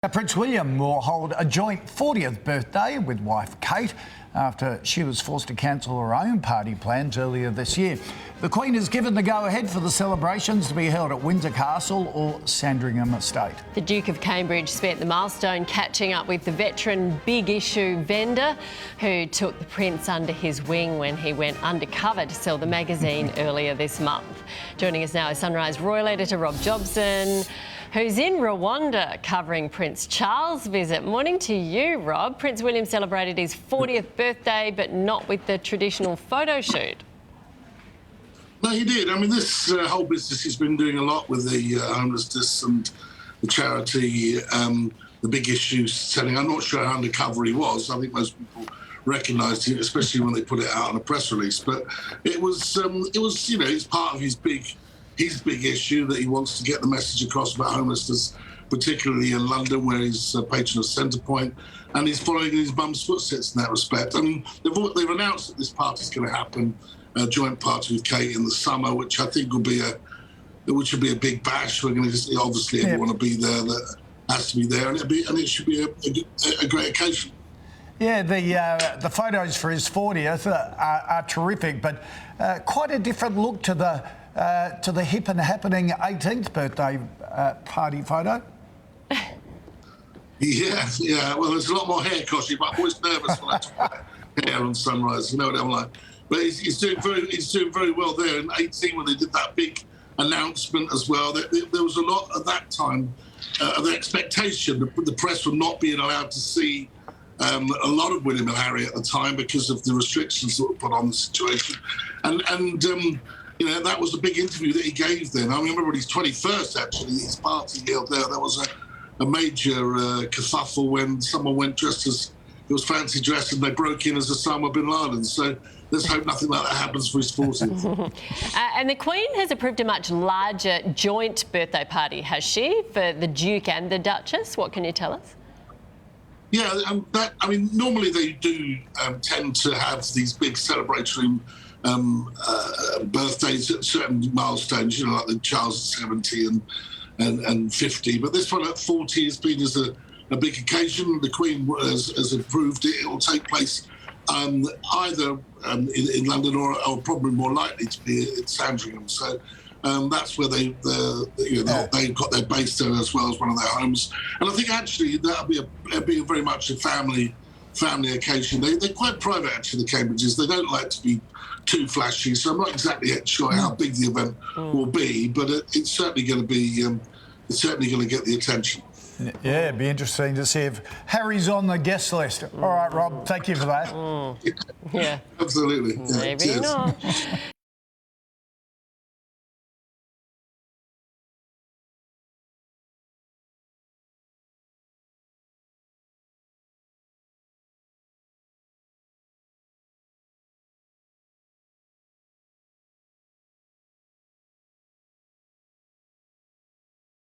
Prince William will hold a joint 40th birthday with wife Kate after she was forced to cancel her own party plans earlier this year. The Queen has given the go-ahead for the celebrations to be held at Windsor Castle or Sandringham Estate. The Duke of Cambridge spent the milestone catching up with the veteran big issue vendor who took the Prince under his wing when he went undercover to sell the magazine earlier this month. Joining us now is Sunrise Royal editor Rob Jobson, who's in Rwanda covering Prince Charles' visit. Morning to you, Rob. Prince William celebrated his 40th birthday, but not with the traditional photo shoot. No, he did. I mean, this whole business, he's been doing a lot with the homelessness and the charity, the big issues selling. I'm not sure how undercover he was. I think most people recognised him, especially when they put it out on a press release. But it was, you know, it's part of his big issue that he wants to get the message across about homelessness, particularly in London, where he's patron of Centrepoint, and he's following in his mum's footsteps in that respect. I mean, they've announced that this party's going to happen, a joint party with Kate in the summer, which I think will be which will be a big bash. We're going to just, obviously everyone will be there that has to be there, and it should be a great occasion. Yeah, the photos for his 40th are terrific, but quite a different look to the hip and happening 18th birthday party photo. Yeah. Well, there's a lot more hair, Koshy, but I'm always nervous when I talk about hair on Sunrise. You know what I'm like. But he's doing very well there. In 18, when they did that big announcement as well, there was a lot at that time of expectation. The press were not being allowed to see a lot of William and Harry at the time because of the restrictions that were put on the situation. And you know, that was a big interview that he gave then. I remember on his 21st, actually, his party held there. There was a major kerfuffle when someone went dressed as, it was fancy dress, and they broke in as Osama bin Laden. So let's hope nothing like that happens for his 40th. And the Queen has approved a much larger joint birthday party, has she, for the Duke and the Duchess? What can you tell us? Yeah, I mean, normally they do tend to have these big celebratory birthdays at certain milestones, you know, like the Charles at 70 and 50. But this one at 40 has been as a big occasion. The Queen has approved it. It will take place either in London or probably more likely to be at Sandringham. So that's where they've got their base there as well as one of their homes. And I think actually that'll be very much a family occasion. They're quite private, actually, the Cambridges. They don't like to be too flashy, so I'm not exactly sure how big the event will be, but it's certainly going to be, it's certainly going to get the attention. Yeah, it'd be interesting to see if Harry's on the guest list. All right, Rob, thank you for that. Yeah, absolutely. Maybe Cheers. not.